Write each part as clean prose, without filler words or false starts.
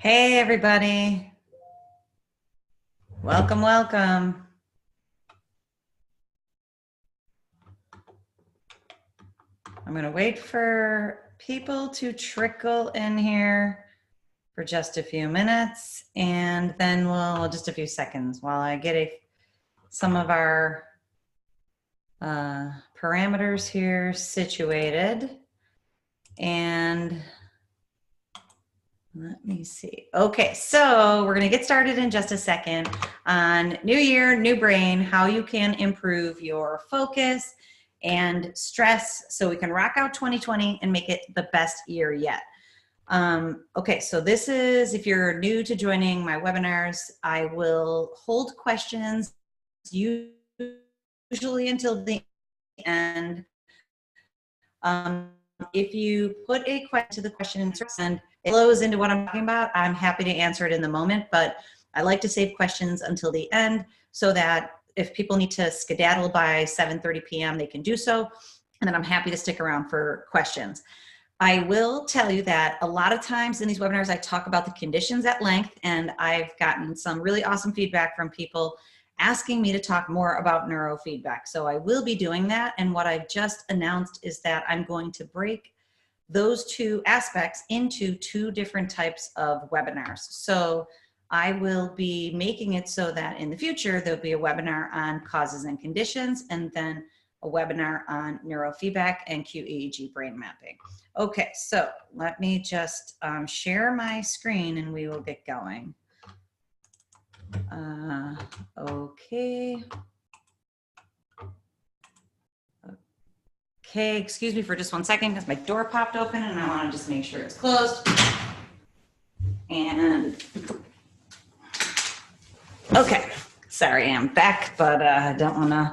Hey, everybody. Welcome, welcome. I'm going to wait for people to trickle in here for just a few minutes, and then just a few seconds while I get some of our parameters here situated. And let me see. Okay, so we're going to get started in just a second on new year, new brain, how you can improve your focus and stress so we can rock out 2020 and make it the best year yet. Okay, so this is, if you're new to joining my webinars, I will hold questions usually until the end. If you put a question to the question and it flows into what I'm talking about, I'm happy to answer it in the moment, but I like to save questions until the end so that if people need to skedaddle by 7:30 p.m., they can do so, and then I'm happy to stick around for questions. I will tell you that a lot of times in these webinars, I talk about the conditions at length, and I've gotten some really awesome feedback from people asking me to talk more about neurofeedback. So I will be doing that. And what I've just announced is that I'm going to break those two aspects into two different types of webinars. So I will be making it so that in the future, there'll be a webinar on causes and conditions, and then a webinar on neurofeedback and QEEG brain mapping. Okay, so let me just share my screen and we will get going. Okay. Okay, excuse me for just 1 second because my door popped open and I want to just make sure it's closed. And okay, sorry, I'm back, but I don't want to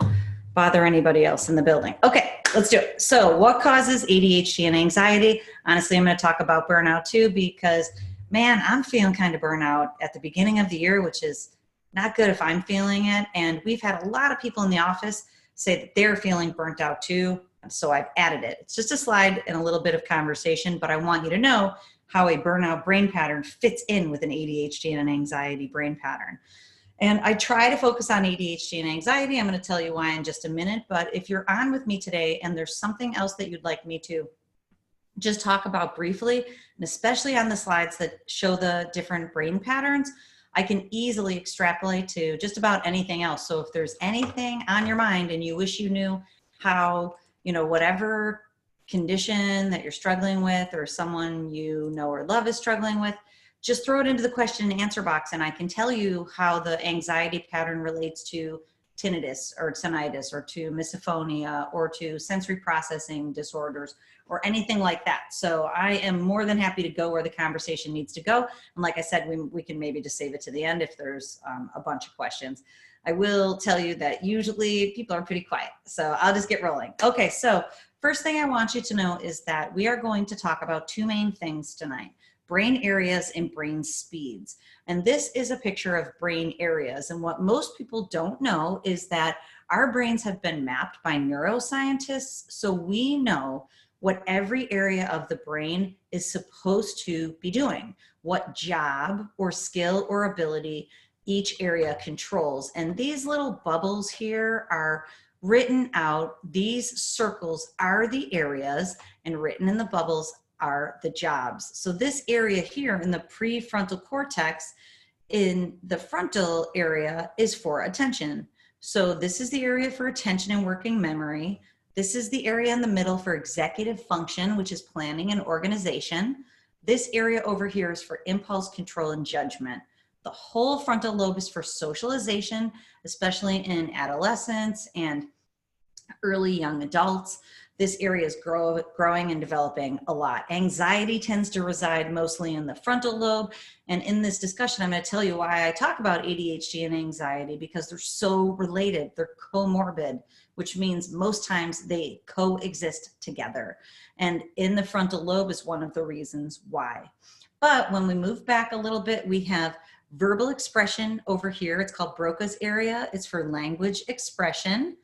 bother anybody else in the building. Okay, let's do it. So what causes ADHD and anxiety? Honestly, I'm going to talk about burnout too, because man, I'm feeling kind of burnout at the beginning of the year, which is not good if I'm feeling it. And we've had a lot of people in the office say that they're feeling burnt out too. So I've added it. It's just a slide and a little bit of conversation, but I want you to know how a burnout brain pattern fits in with an ADHD and an anxiety brain pattern. And I try to focus on ADHD and anxiety. I'm going to tell you why in just a minute. But if you're on with me today and there's something else that you'd like me to just talk about briefly, and especially on the slides that show the different brain patterns, I can easily extrapolate to just about anything else. So if there's anything on your mind and you wish you knew how, whatever condition that you're struggling with or someone you know or love is struggling with, just throw it into the question and answer box and I can tell you how the anxiety pattern relates to tinnitus or tinnitus or to misophonia or to sensory processing disorders or anything like that. So I am more than happy to go where the conversation needs to go. And like I said, we can maybe just save it to the end if there's a bunch of questions. I will tell you that usually people are pretty quiet, so I'll just get rolling. Okay, so first thing I want you to know is that we are going to talk about two main things tonight: brain areas and brain speeds. And this is a picture of brain areas. And what most people don't know is that our brains have been mapped by neuroscientists, so we know what every area of the brain is supposed to be doing, what job or skill or ability each area controls. And these little bubbles here are written out. These circles are the areas, and written in the bubbles are the jobs. So this area here in the prefrontal cortex, in the frontal area, is for attention. So this is the area for attention and working memory. This is the area in the middle for executive function, which is planning and organization. This area over here is for impulse control and judgment. The whole frontal lobe is for socialization, especially in adolescents and early young adults. This area is growing and developing a lot. Anxiety tends to reside mostly in the frontal lobe. And in this discussion, I'm going to tell you why I talk about ADHD and anxiety, because they're so related. They're comorbid, which means most times they coexist together. And in the frontal lobe is one of the reasons why. But when we move back a little bit, we have verbal expression over here. It's called Broca's area. It's for language expression.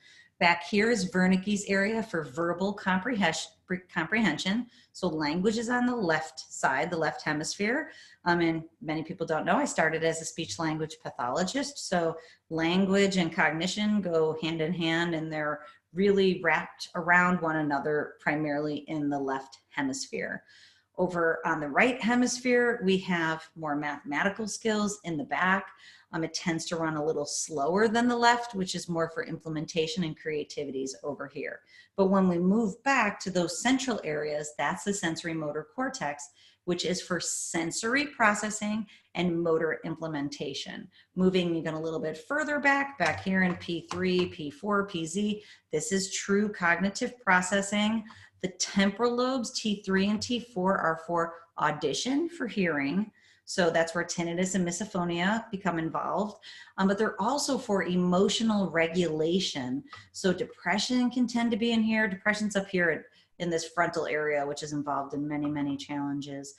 Back here is Wernicke's area for verbal comprehension. So language is on the left side, the left hemisphere. And many people don't know, I started as a speech language pathologist. So language and cognition go hand in hand, and they're really wrapped around one another, primarily in the left hemisphere. Over on the right hemisphere, we have more mathematical skills in the back. It tends to run a little slower than the left, which is more for implementation and creativities over here. But when we move back to those central areas, that's the sensory motor cortex, which is for sensory processing and motor implementation. Moving even a little bit further back here in P3, P4, PZ, this is true cognitive processing. The temporal lobes, T3 and T4, are for audition, for hearing. So that's where tinnitus and misophonia become involved. But they're also for emotional regulation. So depression can tend to be in here. Depression's up here in this frontal area, which is involved in many, many challenges.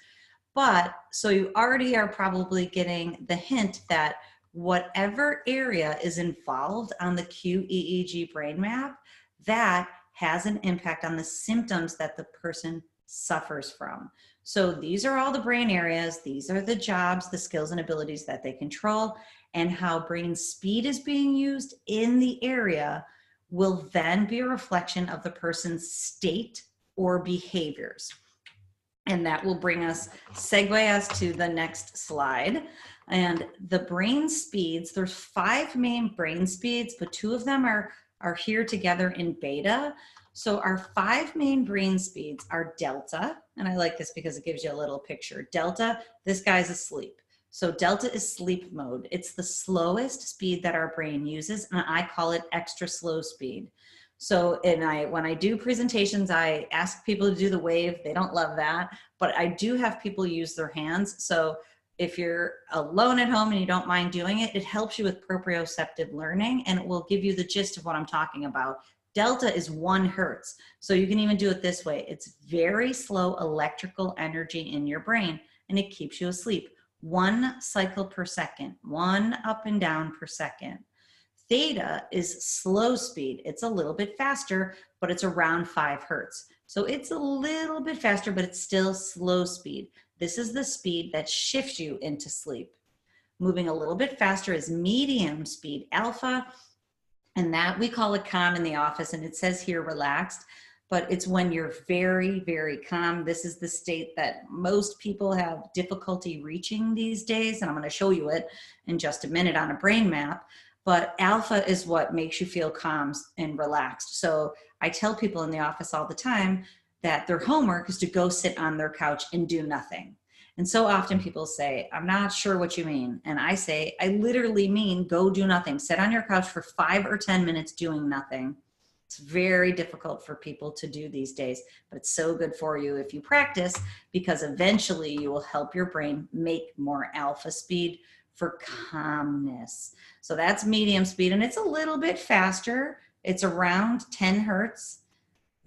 But so you already are probably getting the hint that whatever area is involved on the QEEG brain map, that has an impact on the symptoms that the person suffers from. So these are all the brain areas. These are the jobs, the skills and abilities that they control, and how brain speed is being used in the area will then be a reflection of the person's state or behaviors. And that will segue us to the next slide. And the brain speeds, there's 5 main brain speeds, but 2 of them are here together in beta. So our 5 main brain speeds are delta, and I like this because it gives you a little picture. Delta, this guy's asleep. So delta is sleep mode. It's the slowest speed that our brain uses, and I call it extra slow speed. So when I do presentations, I ask people to do the wave. They don't love that, but I do have people use their hands. So if you're alone at home and you don't mind doing it, it helps you with proprioceptive learning, and it will give you the gist of what I'm talking about. Delta is 1 hertz. So you can even do it this way. It's very slow electrical energy in your brain, and it keeps you asleep. 1 cycle per second, 1 up and down per second. Theta is slow speed. It's a little bit faster, but it's around 5 hertz. So it's a little bit faster, but it's still slow speed. This is the speed that shifts you into sleep. Moving a little bit faster is medium speed, alpha, and that we call it calm in the office, and it says here relaxed, but it's when you're very, very calm. This is the state that most people have difficulty reaching these days, and I'm going to show you it in just a minute on a brain map. But alpha is what makes you feel calm and relaxed. So I tell people in the office all the time that their homework is to go sit on their couch and do nothing. And so often people say, I'm not sure what you mean. And I say, I literally mean go do nothing. Sit on your couch for 5 or 10 minutes doing nothing. It's very difficult for people to do these days, but it's so good for you if you practice, because eventually you will help your brain make more alpha speed for calmness. So that's medium speed, and it's a little bit faster. It's around 10 hertz,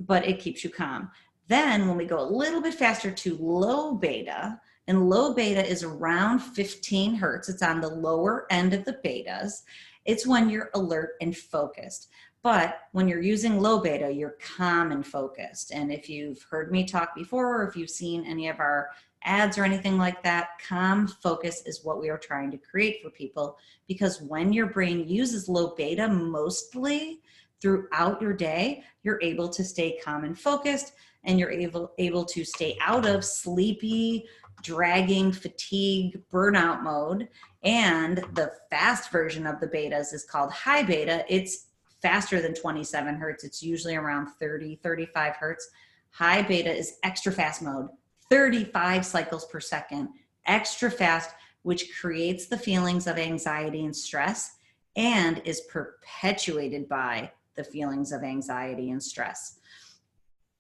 but it keeps you calm. Then when we go a little bit faster to low beta, and low beta is around 15 hertz. It's on the lower end of the betas. It's when you're alert and focused. But when you're using low beta, you're calm and focused. And if you've heard me talk before, or if you've seen any of our ads or anything like that, calm focus is what we are trying to create for people, because when your brain uses low beta mostly throughout your day, you're able to stay calm and focused, and you're able to stay out of sleepy, dragging, fatigue, burnout mode. And the fast version of the betas is called high beta. It's faster than 27 hertz. It's usually around 30, 35 hertz. High beta is extra fast mode, 35 cycles per second, extra fast, which creates the feelings of anxiety and stress and is perpetuated by the feelings of anxiety and stress.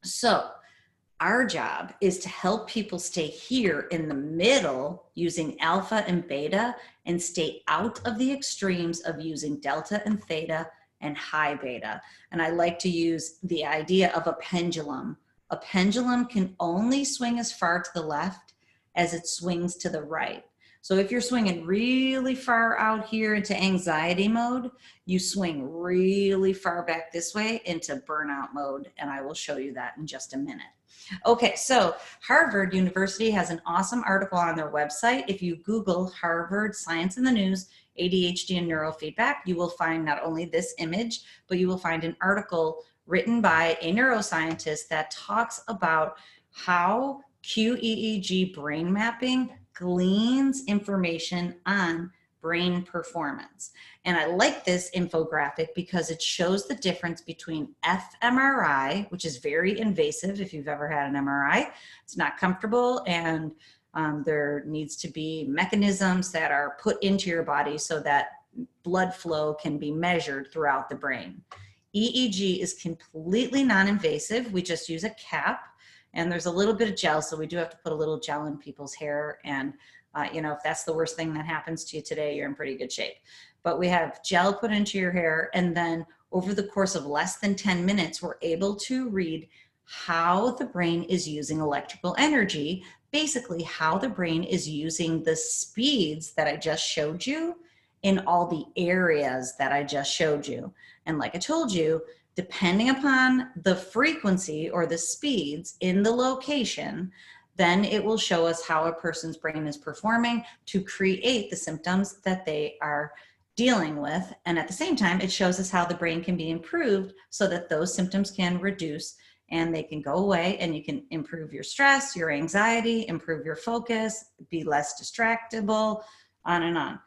So our job is to help people stay here in the middle using alpha and beta, and stay out of the extremes of using delta and theta and high beta. And I like to use the idea of a pendulum. A pendulum can only swing as far to the left as it swings to the right. So if you're swinging really far out here into anxiety mode, you swing really far back this way into burnout mode. And I will show you that in just a minute. Okay, so Harvard University has an awesome article on their website. If you Google Harvard Science in the News, ADHD and Neurofeedback, you will find not only this image, but you will find an article written by a neuroscientist that talks about how QEEG brain mapping gleans information on brain performance. And I like this infographic because it shows the difference between fMRI, which is very invasive if you've ever had an MRI. It's not comfortable, and there needs to be mechanisms that are put into your body so that blood flow can be measured throughout the brain. EEG is completely non-invasive. We just use a cap, and there's a little bit of gel, so we do have to put a little gel in people's hair. And if that's the worst thing that happens to you today, you're in pretty good shape. But we have gel put into your hair, and then over the course of less than 10 minutes, we're able to read how the brain is using electrical energy, basically how the brain is using the speeds that I just showed you in all the areas that I just showed you. And like I told you, depending upon the frequency or the speeds in the location, then it will show us how a person's brain is performing to create the symptoms that they are dealing with. And at the same time, it shows us how the brain can be improved so that those symptoms can reduce and they can go away, and you can improve your stress, your anxiety, improve your focus, be less distractible, on and on.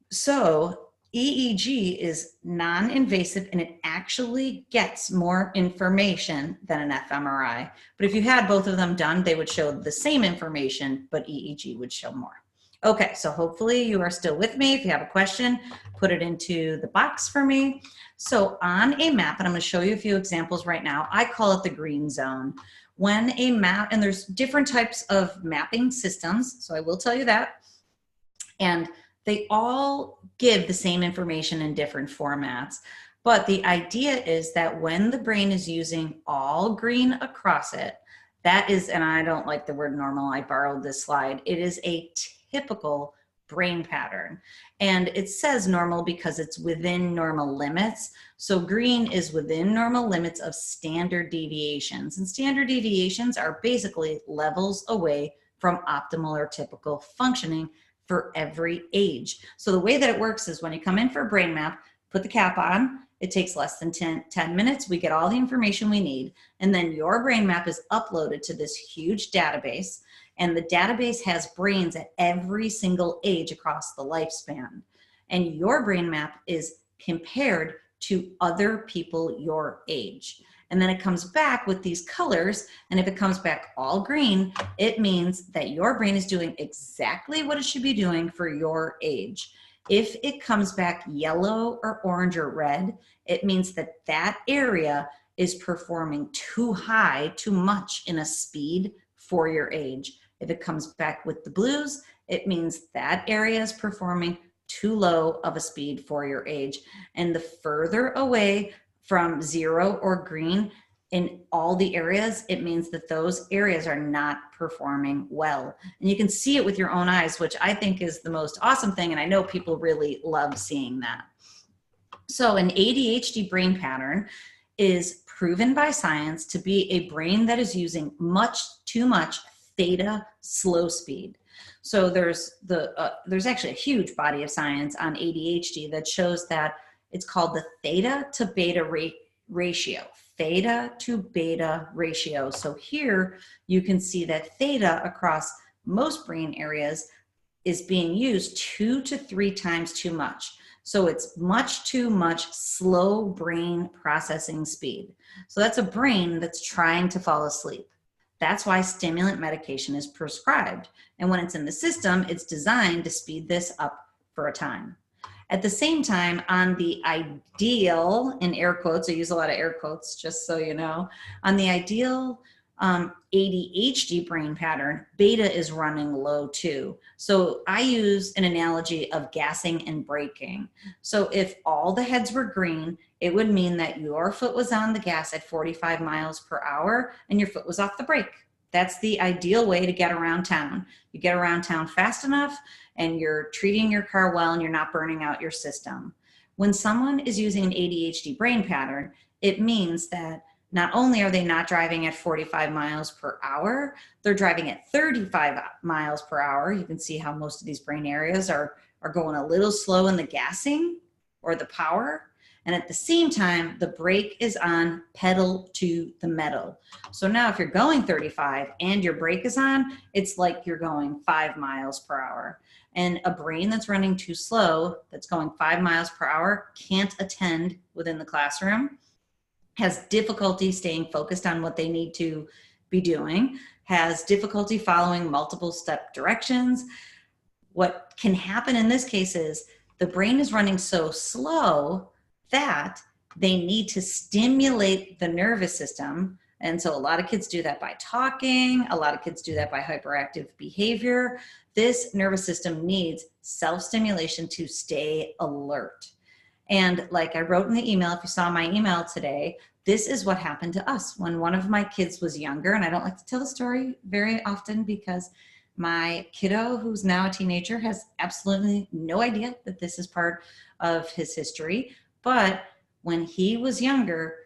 So EEG is non-invasive, and it actually gets more information than an fMRI. But if you had both of them done, they would show the same information, but EEG would show more. Okay, so hopefully you are still with me. If you have a question, put it into the box for me. So on a map, and I'm going to show you a few examples right now, I call it the green zone. When a map, and there's different types of mapping systems, so I will tell you that, and they all give the same information in different formats. But the idea is that when the brain is using all green across it, that is, and I don't like the word normal, I borrowed this slide, it is a typical brain pattern. And it says normal because it's within normal limits. So green is within normal limits of standard deviations. And standard deviations are basically levels away from optimal or typical functioning for every age. So the way that it works is when you come in for a brain map, put the cap on, it takes less than 10 minutes. We get all the information we need. And then your brain map is uploaded to this huge database. And the database has brains at every single age across the lifespan. And your brain map is compared to other people your age. And then it comes back with these colors. And if it comes back all green, it means that your brain is doing exactly what it should be doing for your age. If it comes back yellow or orange or red, it means that that area is performing too high, too much in a speed for your age. If it comes back with the blues, it means that area is performing too low of a speed for your age. And the further away from zero or green in all the areas, it means that those areas are not performing well. And you can see it with your own eyes, which I think is the most awesome thing. And I know people really love seeing that. So an ADHD brain pattern is proven by science to be a brain that is using too much theta slow speed. So there's actually a huge body of science on ADHD that shows that it's called the theta to beta ratio. Theta to beta ratio. So here you can see that theta across most brain areas is being used 2 to 3 times too much. So it's much too much slow brain processing speed. So that's a brain that's trying to fall asleep. That's why stimulant medication is prescribed. And when it's in the system, it's designed to speed this up for a time. At the same time, on the ideal, in air quotes, I use a lot of air quotes just so you know, on the ideal ADHD brain pattern, beta is running low too. So I use an analogy of gassing and braking. So if all the heads were green, it would mean that your foot was on the gas at 45 miles per hour and your foot was off the brake. That's the ideal way to get around town. You get around town fast enough and you're treating your car well and you're not burning out your system. When someone is using an ADHD brain pattern, it means that not only are they not driving at 45 miles per hour, they're driving at 35 miles per hour. You can see how most of these brain areas are going a little slow in the gassing or the power. And at the same time, the brake is on pedal to the metal. So now if you're going 35 and your brake is on, it's like you're going 5 miles per hour. And a brain that's running too slow, that's going 5 miles per hour, can't attend within the classroom, has difficulty staying focused on what they need to be doing, has difficulty following multiple step directions. What can happen in this case is the brain is running so slow that they need to stimulate the nervous system. And so a lot of kids do that by talking. A lot of kids do that by hyperactive behavior. This nervous system needs self-stimulation to stay alert. And like I wrote in the email, if you saw my email today, this is what happened to us when one of my kids was younger. And I don't like to tell the story very often because my kiddo, who's now a teenager, has absolutely no idea that this is part of his history. But when he was younger,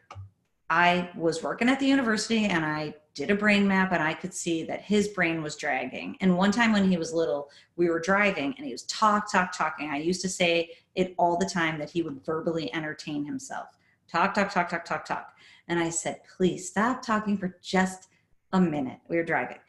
I was working at the university and I did a brain map and I could see that his brain was dragging. And one time when he was little, we were driving and he was talking. I used to say it all the time that he would verbally entertain himself. Talk. And I said, please stop talking for just a minute. We were driving.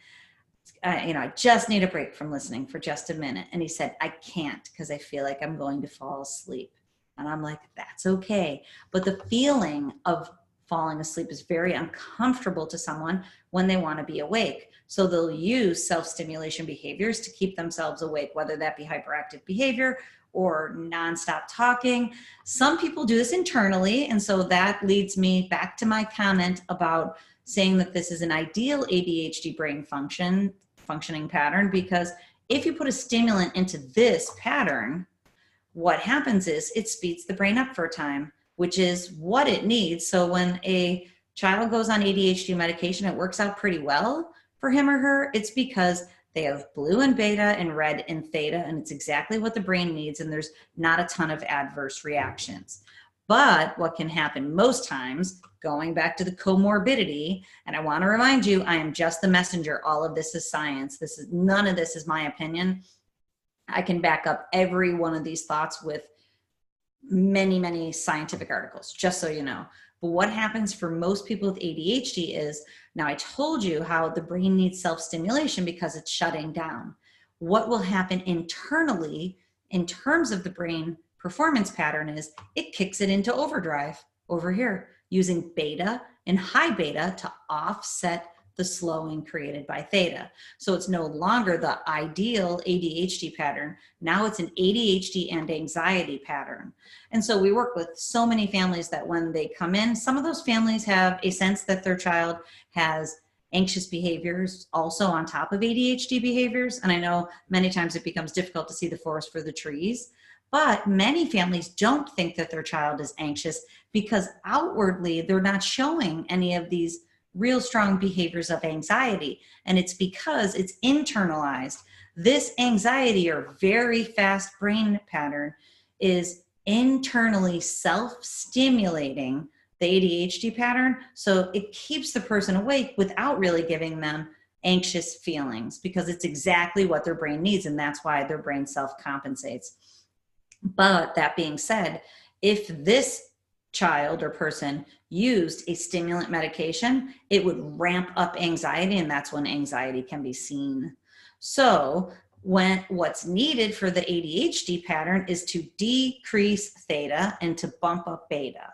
I just need a break from listening for just a minute. And he said, I can't because I feel like I'm going to fall asleep. And I'm like, that's okay. But the feeling of falling asleep is very uncomfortable to someone when they want to be awake. So they'll use self-stimulation behaviors to keep themselves awake, whether that be hyperactive behavior or nonstop talking. Some people do this internally. And so that leads me back to my comment about saying that this is an ideal ADHD brain functioning pattern, because if you put a stimulant into this pattern, what happens is it speeds the brain up for a time, which is what it needs. So when a child goes on ADHD medication, it works out pretty well for him or her. It's because they have blue and beta and red and theta, and it's exactly what the brain needs, and there's not a ton of adverse reactions. But what can happen most times, going back to the comorbidity, and I want to remind you, I am just the messenger. All of this is science. None of this is my opinion. I can back up every one of these thoughts with many scientific articles, just so you know. But what happens for most people with ADHD is, now I told you how the brain needs self-stimulation because it's shutting down. What will happen internally in terms of the brain performance pattern is it kicks it into overdrive over here, using beta and high beta to offset the slowing created by theta. So it's no longer the ideal ADHD pattern. Now it's an ADHD and anxiety pattern. And so we work with so many families that when they come in, some of those families have a sense that their child has anxious behaviors also on top of ADHD behaviors. And I know many times it becomes difficult to see the forest for the trees, but many families don't think that their child is anxious because outwardly they're not showing any of these real strong behaviors of anxiety. And it's because it's internalized. This anxiety or very fast brain pattern is internally self-stimulating the ADHD pattern. So it keeps the person awake without really giving them anxious feelings, because it's exactly what their brain needs. And that's why their brain self-compensates. But that being said, if this child or person used a stimulant medication, it would ramp up anxiety, and that's when anxiety can be seen. So what's needed for the ADHD pattern is to decrease theta and to bump up beta.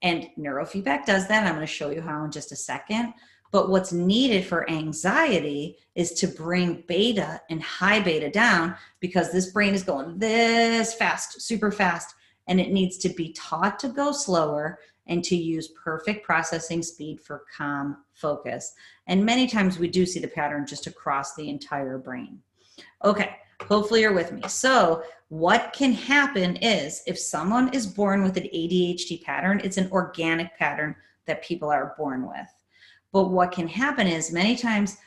And neurofeedback does that. I'm going to show you how in just a second. But what's needed for anxiety is to bring beta and high beta down, because this brain is going this fast, super fast, and it needs to be taught to go slower and to use perfect processing speed for calm focus. And many times we do see the pattern just across the entire brain. Okay, hopefully you're with me. So what can happen is, if someone is born with an ADHD pattern, it's an organic pattern that people are born with. But what can happen is many times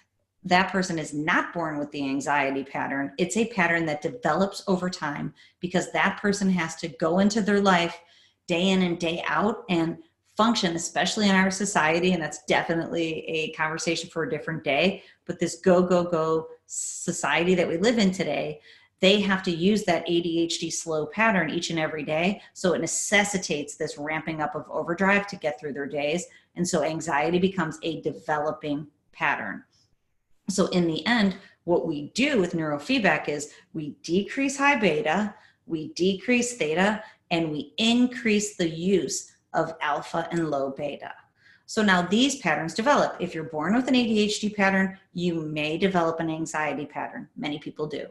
that person is not born with the anxiety pattern. It's a pattern that develops over time because that person has to go into their life day in and day out and function, especially in our society. And that's definitely a conversation for a different day. But this go, go, go society that we live in today, they have to use that ADHD slow pattern each and every day. So it necessitates this ramping up of overdrive to get through their days. And so anxiety becomes a developing pattern. So in the end, what we do with neurofeedback is we decrease high beta, we decrease theta, and we increase the use of alpha and low beta. So now these patterns develop. If you're born with an ADHD pattern, you may develop an anxiety pattern. Many people do.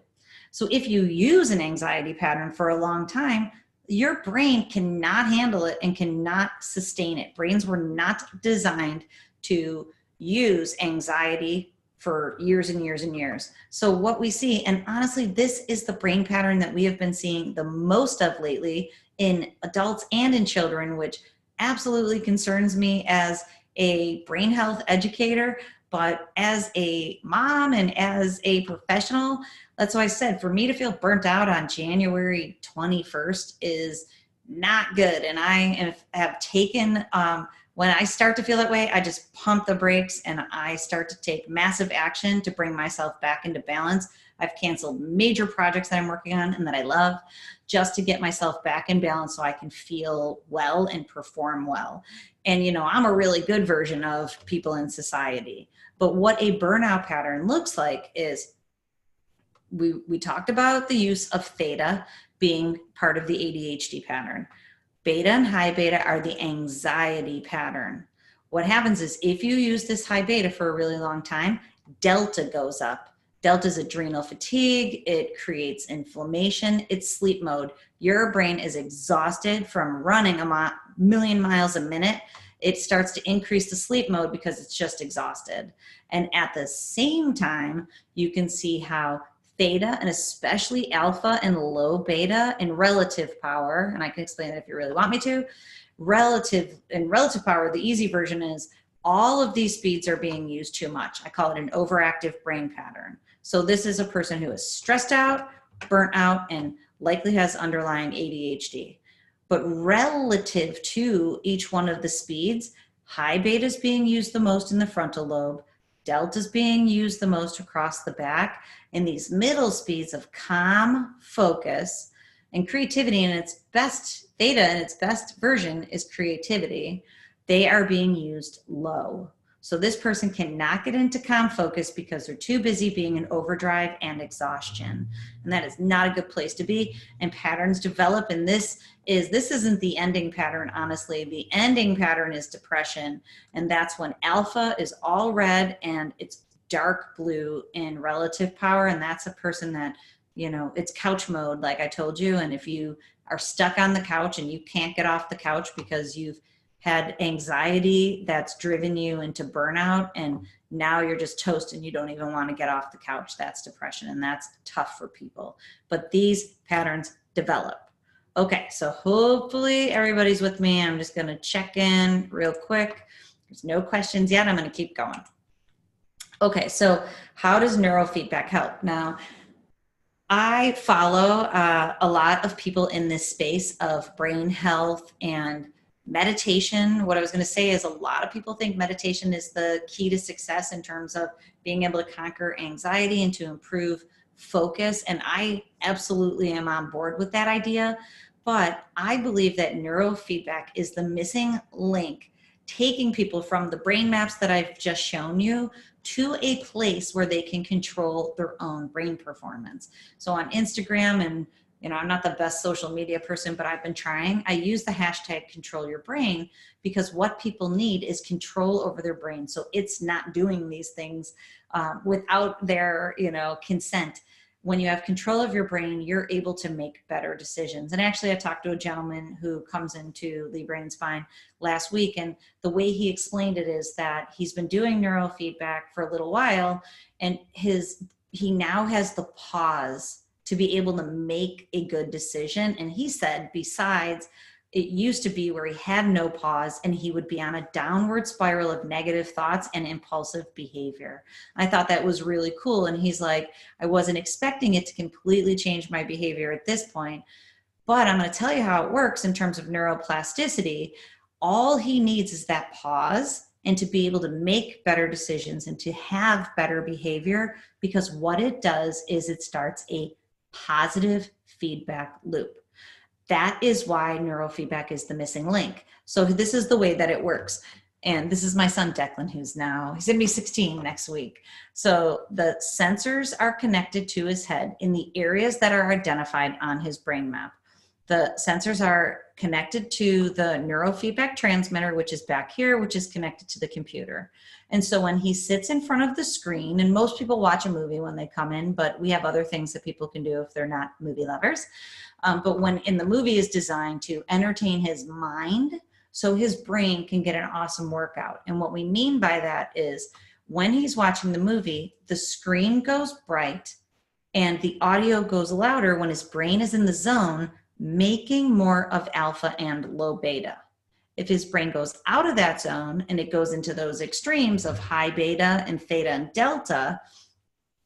So if you use an anxiety pattern for a long time, your brain cannot handle it and cannot sustain it. Brains were not designed to use anxiety for years and years and years. So what we see, and honestly, this is the brain pattern that we have been seeing the most of lately in adults and in children, which absolutely concerns me as a brain health educator, but as a mom and as a professional, that's why I said, for me to feel burnt out on January 21st is not good. And I have taken, when I start to feel that way, I just pump the brakes and I start to take massive action to bring myself back into balance. I've canceled major projects that I'm working on and that I love just to get myself back in balance so I can feel well and perform well. And, you know, I'm a really good version of people in society. But what a burnout pattern looks like is we talked about the use of theta being part of the ADHD pattern. Beta and high beta are the anxiety pattern. What happens is if you use this high beta for a really long time, delta goes up. Delta is adrenal fatigue. It creates inflammation. It's sleep mode. Your brain is exhausted from running a million miles a minute. It starts to increase the sleep mode because it's just exhausted. And at the same time, you can see how theta and especially alpha and low beta in relative power, and I can explain that if you really want me to, relative power, the easy version is all of these speeds are being used too much. I call it an overactive brain pattern. So this is a person who is stressed out, burnt out, and likely has underlying ADHD. But relative to each one of the speeds, high beta is being used the most in the frontal lobe, delta is being used the most across the back, and these middle speeds of calm, focus, and creativity in its best, theta in its best version is creativity, they are being used low. So this person cannot get into calm focus because they're too busy being in overdrive and exhaustion. And that is not a good place to be. And patterns develop, and this isn't the ending pattern, honestly. The ending pattern is depression. And that's when alpha is all red and it's dark blue in relative power. And that's a person that, you know, it's couch mode, like I told you. And if you are stuck on the couch and you can't get off the couch because you've had anxiety that's driven you into burnout and now you're just toast and you don't even want to get off the couch, that's depression, and that's tough for people. But these patterns develop. Okay, so hopefully everybody's with me. I'm just going to check in real quick. There's no questions yet. I'm going to keep going. Okay, so how does neurofeedback help? Now, I follow a lot of people in this space of brain health and meditation. What I was going to say is a lot of people think meditation is the key to success in terms of being able to conquer anxiety and to improve focus. And I absolutely am on board with that idea. But I believe that neurofeedback is the missing link, taking people from the brain maps that I've just shown you to a place where they can control their own brain performance. So on Instagram, and you know, I'm not the best social media person, but I've been trying. I use the hashtag control your brain because what people need is control over their brain. So it's not doing these things without their, you know, consent. When you have control of your brain, you're able to make better decisions. And actually, I talked to a gentleman who comes into Leigh Brain and Spine last week, and the way he explained it is that he's been doing neurofeedback for a little while, and he now has the pause to be able to make a good decision. And he said, besides it used to be where he had no pause and he would be on a downward spiral of negative thoughts and impulsive behavior. I thought that was really cool. And he's like, I wasn't expecting it to completely change my behavior at this point, but I'm going to tell you how it works in terms of neuroplasticity. All he needs is that pause and to be able to make better decisions and to have better behavior, because what it does is it starts a positive feedback loop. That is why neurofeedback is the missing link. So this is the way that it works. And this is my son, Declan, he's going to be 16 next week. So the sensors are connected to his head in the areas that are identified on his brain map. The sensors are connected to the neurofeedback transmitter, which is back here, which is connected to the computer. And so when he sits in front of the screen, and most people watch a movie when they come in, but we have other things that people can do if they're not movie lovers. But when in the movie is designed to entertain his mind, so his brain can get an awesome workout. And what we mean by that is when he's watching the movie, the screen goes bright and the audio goes louder when his brain is in the zone, making more of alpha and low beta. If his brain goes out of that zone and it goes into those extremes of high beta and theta and delta,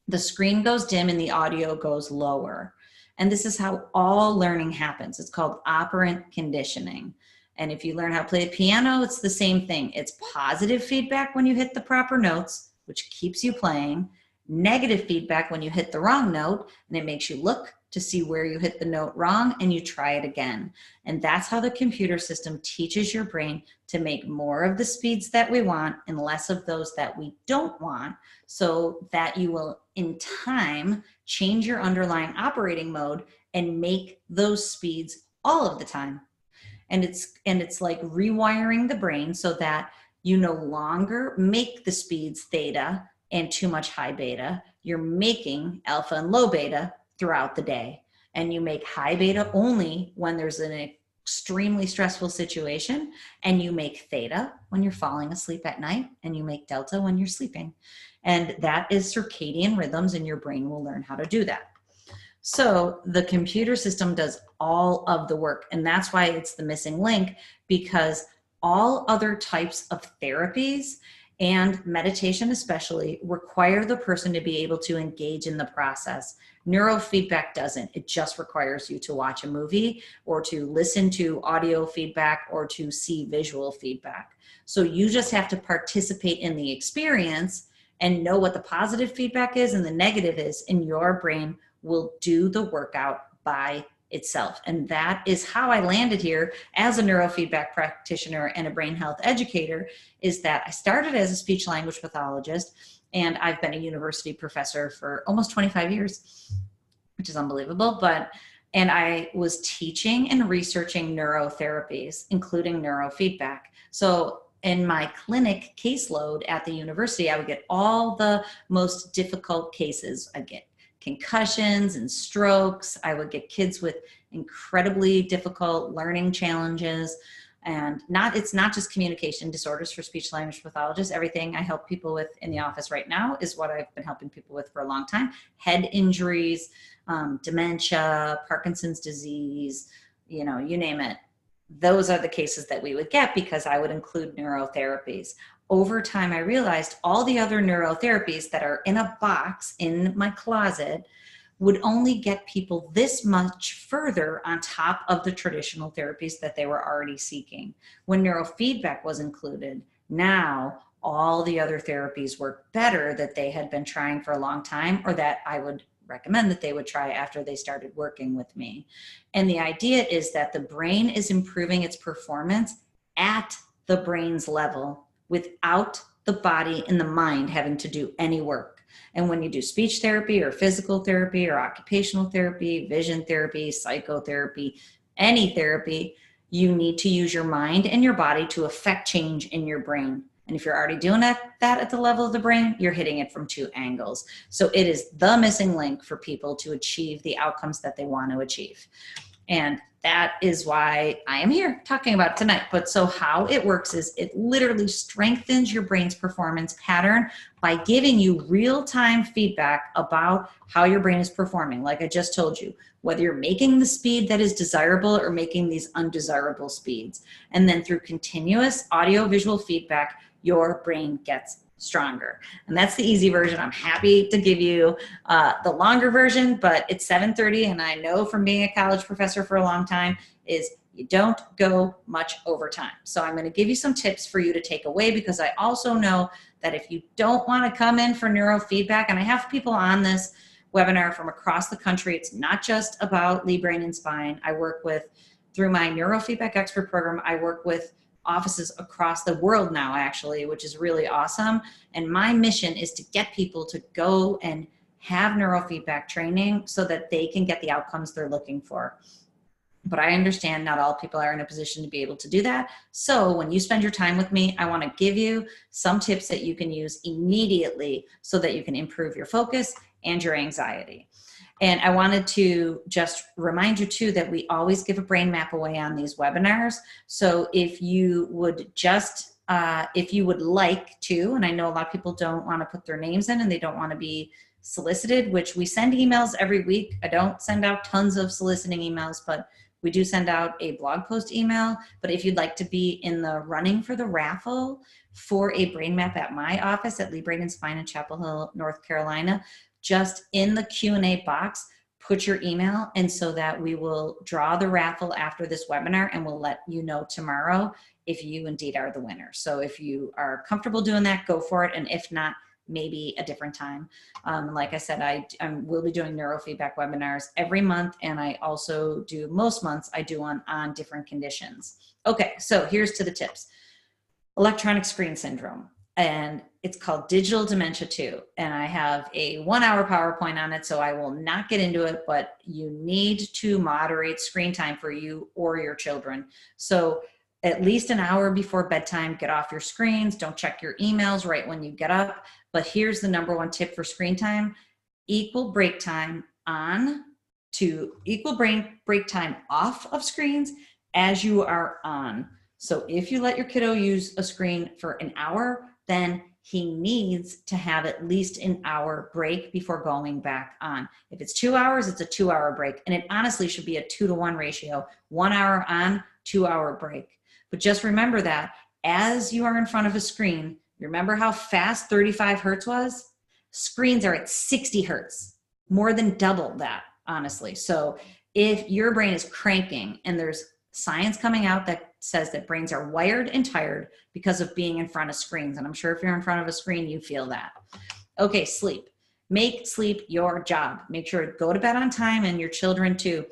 the screen goes dim and the audio goes lower. And this is how all learning happens. It's called operant conditioning. And if you learn how to play a piano, it's the same thing. It's positive feedback when you hit the proper notes, which keeps you playing. Negative feedback when you hit the wrong note, and it makes you look to see where you hit the note wrong and you try it again. And that's how the computer system teaches your brain to make more of the speeds that we want and less of those that we don't want, so that you will in time change your underlying operating mode and make those speeds all of the time. And it's like rewiring the brain so that you no longer make the speeds theta and too much high beta. You're making alpha and low beta throughout the day. And you make high beta only when there's an extremely stressful situation, and you make theta when you're falling asleep at night, and you make delta when you're sleeping. And that is circadian rhythms, and your brain will learn how to do that. So the computer system does all of the work, and that's why it's the missing link, because all other types of therapies and meditation especially require the person to be able to engage in the process. Neurofeedback doesn't. It just requires you to watch a movie or to listen to audio feedback or to see visual feedback. So you just have to participate in the experience and know what the positive feedback is and the negative is, and your brain will do the workout by itself. And that is how I landed here as a neurofeedback practitioner and a brain health educator, is that I started as a speech language pathologist, and I've been a university professor for almost 25 years, which is unbelievable. And I was teaching and researching neurotherapies, including neurofeedback. So in my clinic caseload at the university, I would get all the most difficult cases. I'd get concussions and strokes. I would get kids with incredibly difficult learning challenges. And it's not just communication disorders for speech language pathologists. Everything I help people with in the office right now is what I've been helping people with for a long time. Head injuries, dementia, Parkinson's disease, you name it. Those are the cases that we would get because I would include neurotherapies. Over time, I realized all the other neurotherapies that are in a box in my closet would only get people this much further on top of the traditional therapies that they were already seeking. When neurofeedback was included, now all the other therapies work better that they had been trying for a long time, or that I would recommend that they would try after they started working with me. And the idea is that the brain is improving its performance at the brain's level without the body and the mind having to do any work. And when you do speech therapy or physical therapy or occupational therapy, vision therapy, psychotherapy, any therapy, you need to use your mind and your body to affect change in your brain. And if you're already doing that at the level of the brain, you're hitting it from two angles. So it is the missing link for people to achieve the outcomes that they want to achieve. And that is why I am here talking about it tonight. But so how it works is it literally strengthens your brain's performance pattern by giving you real-time feedback about how your brain is performing. Like I just told you, whether you're making the speed that is desirable or making these undesirable speeds. And then through continuous audio-visual feedback, your brain gets stronger. And that's the easy version. I'm happy to give you the longer version, but it's 7:30, and I know from being a college professor for a long time is you don't go much overtime. So I'm going to give you some tips for you to take away, because I also know that if you don't want to come in for neurofeedback, and I have people on this webinar from across the country, it's not just about Leigh Brain and Spine. I work with, through my neurofeedback expert program, I work with offices across the world now, actually, which is really awesome. And my mission is to get people to go and have neurofeedback training so that they can get the outcomes they're looking for. But I understand not all people are in a position to be able to do that. So when you spend your time with me, I want to give you some tips that you can use immediately so that you can improve your focus and your anxiety. And I wanted to just remind you too that we always give a brain map away on these webinars. So if you would just, if you would like to, and I know a lot of people don't want to put their names in and they don't want to be solicited, which we send emails every week. I don't send out tons of soliciting emails, but we do send out a blog post email. But if you'd like to be in the running for the raffle for a brain map at my office at Leigh Brain and Spine in Chapel Hill, North Carolina, just in the Q&A box, put your email, and so that we will draw the raffle after this webinar, and we'll let you know tomorrow if you indeed are the winner. So if you are comfortable doing that, go for it. And if not, maybe a different time. Like I said, I will be doing neurofeedback webinars every month, and I also do, most months, I do on different conditions. Okay, so here's to the tips. Electronic screen syndrome, and it's called digital dementia 2. And I have a 1-hour PowerPoint on it, so I will not get into it, but you need to moderate screen time for you or your children. So at least an hour before bedtime, get off your screens. Don't check your emails right when you get up. But here's the #1 tip for screen time: equal break time on to equal break time off of screens as you are on. So if you let your kiddo use a screen for an hour, then he needs to have at least an hour break before going back on. If it's 2 hours, it's a 2-hour break. And it honestly should be a 2-to-1 ratio, 1 hour on, 2-hour break. But just remember that as you are in front of a screen, remember how fast 35 hertz was? Screens are at 60 hertz, more than double that, honestly. So if your brain is cranking, and there's science coming out that says that brains are wired and tired because of being in front of screens. And I'm sure if you're in front of a screen, you feel that. Okay, sleep. Make sleep your job. Make sure to go to bed on time, and your children too.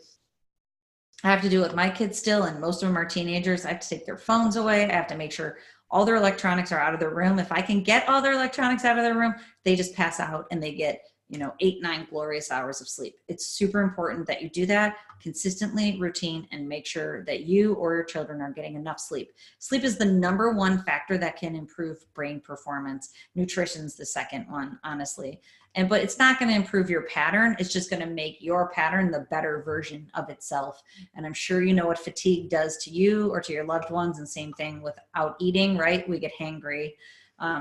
I have to do it with my kids still, and most of them are teenagers. I have to take their phones away. I have to make sure all their electronics are out of their room. If I can get all their electronics out of their room, they just pass out and they get, 8-9 glorious hours of sleep. It's super important that you do that consistently, routine, and make sure that you or your children are getting enough sleep. Sleep is the #1 factor that can improve brain performance. Nutrition's the second one, honestly. But it's not going to improve your pattern. It's just going to make your pattern the better version of itself. And I'm sure you know what fatigue does to you or to your loved ones, and same thing without eating, right? We get hangry.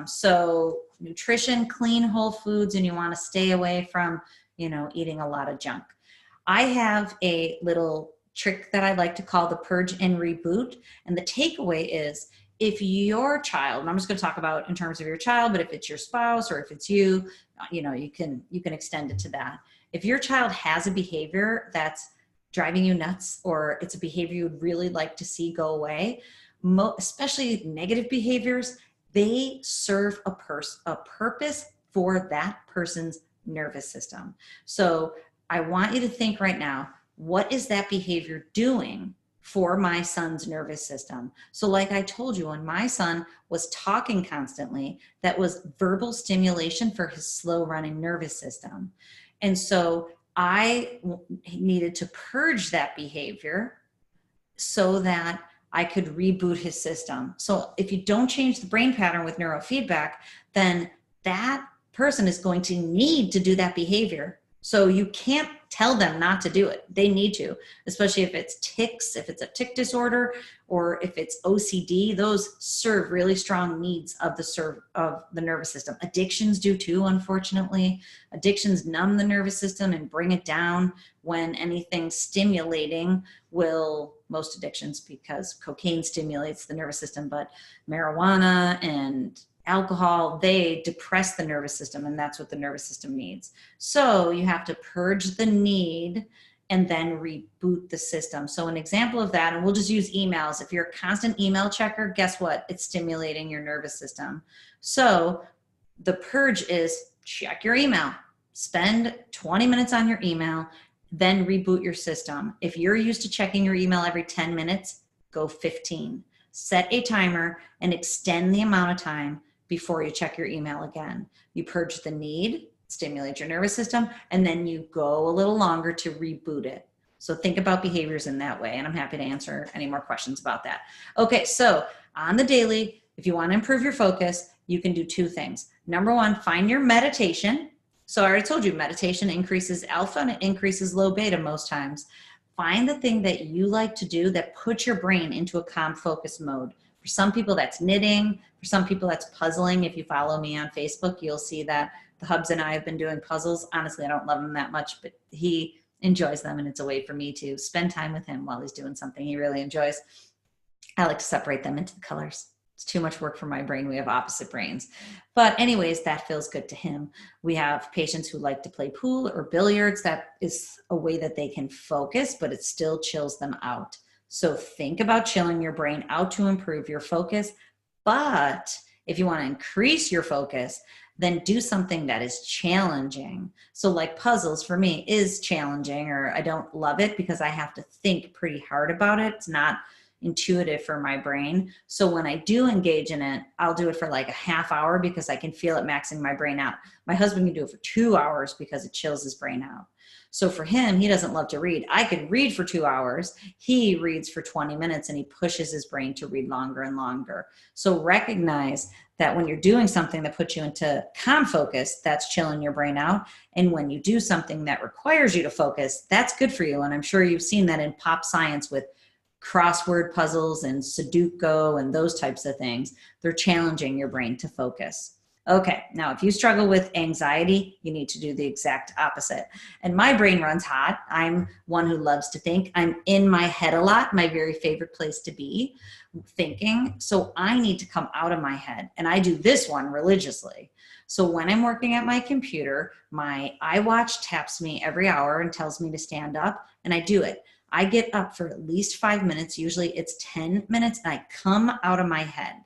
So nutrition, clean whole foods, and you want to stay away from, eating a lot of junk. I have a little trick that I like to call the purge and reboot. And the takeaway is, if your child, and I'm just going to talk about in terms of your child, but if it's your spouse or if it's you, you can extend it to that. If your child has a behavior that's driving you nuts, or it's a behavior you'd really like to see go away, especially negative behaviors, they serve a purpose for that person's nervous system. So I want you to think right now, what is that behavior doing for my son's nervous system? So like I told you, when my son was talking constantly, that was verbal stimulation for his slow running nervous system. And so I needed to purge that behavior so that I could reboot his system. So if you don't change the brain pattern with neurofeedback, then that person is going to need to do that behavior So you can't tell them not to do it. They need to, especially if it's tics, if it's a tic disorder, or if it's OCD. Those serve really strong needs of the nervous system. Addictions do too, unfortunately. Addictions numb the nervous system and bring it down when anything stimulating will, most addictions, because cocaine stimulates the nervous system, but marijuana and alcohol, they depress the nervous system, and that's what the nervous system needs. So you have to purge the need and then reboot the system. So an example of that, and we'll just use emails. If you're a constant email checker, guess what? It's stimulating your nervous system. So the purge is check your email. Spend 20 minutes on your email, then reboot your system. If you're used to checking your email every 10 minutes, go 15. Set a timer and extend the amount of time before you check your email again. You purge the need, stimulate your nervous system, and then you go a little longer to reboot it. So think about behaviors in that way, and I'm happy to answer any more questions about that. Okay, so on the daily, if you want to improve your focus, you can do two things. Number one, find your meditation. So I already told you, meditation increases alpha and it increases low beta most times. Find the thing that you like to do that puts your brain into a calm focus mode. For some people, that's knitting. For some people, that's puzzling. If you follow me on Facebook, you'll see that the Hubs and I have been doing puzzles. Honestly, I don't love him that much, but he enjoys them, and it's a way for me to spend time with him while he's doing something he really enjoys. I like to separate them into the colors. It's too much work for my brain. We have opposite brains. But anyways, that feels good to him. We have patients who like to play pool or billiards. That is a way that they can focus, but it still chills them out. So think about chilling your brain out to improve your focus. But if you want to increase your focus, then do something that is challenging. So like puzzles for me is challenging, or I don't love it because I have to think pretty hard about it. It's not intuitive for my brain. So when I do engage in it, I'll do it for like a half hour because I can feel it maxing my brain out. My husband can do it for 2 hours because it chills his brain out. So for him, he doesn't love to read. I could read for 2 hours. He reads for 20 minutes and he pushes his brain to read longer and longer. So recognize that when you're doing something that puts you into calm focus, that's chilling your brain out. And when you do something that requires you to focus, that's good for you. And I'm sure you've seen that in pop science with crossword puzzles and Sudoku and those types of things. They're challenging your brain to focus. Okay, now if you struggle with anxiety, you need to do the exact opposite. And my brain runs hot. I'm one who loves to think. I'm in my head a lot, my very favorite place to be, thinking. So I need to come out of my head. And I do this one religiously. So when I'm working at my computer, my iWatch taps me every hour and tells me to stand up, and I do it. I get up for at least 5 minutes. Usually it's 10 minutes, and I come out of my head.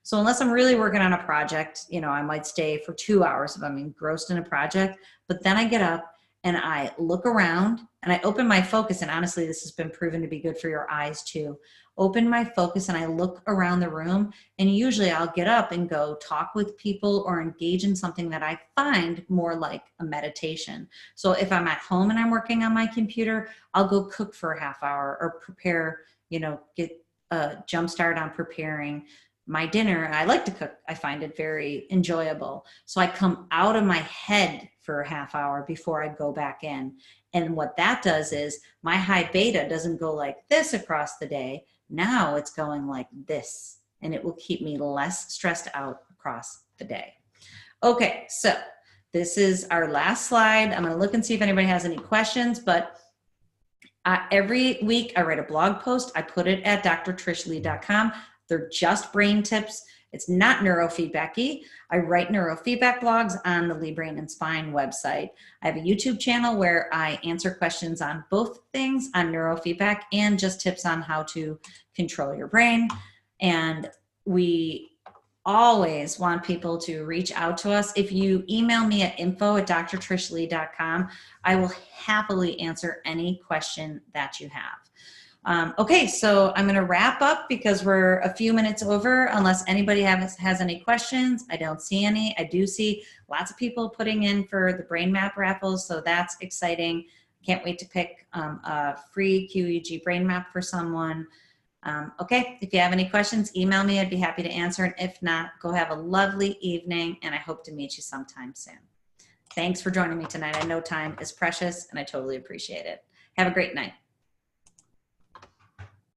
So unless I'm really working on a project, I might stay for 2 hours if I'm engrossed in a project, but then I get up and I look around and I open my focus. And honestly, this has been proven to be good for your eyes too. Open my focus and I look around the room, and usually I'll get up and go talk with people or engage in something that I find more like a meditation. So if I'm at home and I'm working on my computer, I'll go cook for a half hour or prepare, get a jump start on preparing my dinner. I like to cook. I find it very enjoyable. So I come out of my head for a half hour before I go back in. And what that does is my high beta doesn't go like this across the day. Now it's going like this, and it will keep me less stressed out across the day. Okay, so this is our last slide. I'm going to look and see if anybody has any questions, but every week I write a blog post. I put it at drtrishleigh.com. They're just brain tips. It's not neurofeedback-y. I write neurofeedback blogs on the Leigh Brain and Spine website. I have a YouTube channel where I answer questions on both things, on neurofeedback and just tips on how to control your brain. And we always want people to reach out to us. If you email me at info@drtrishleigh.com, I will happily answer any question that you have. Okay, so I'm going to wrap up because we're a few minutes over. Unless anybody has any questions, I don't see any. I do see lots of people putting in for the brain map raffles, so that's exciting. Can't wait to pick a free QEEG brain map for someone. Okay, if you have any questions, email me. I'd be happy to answer. And if not, go have a lovely evening, and I hope to meet you sometime soon. Thanks for joining me tonight. I know time is precious and I totally appreciate it. Have a great night.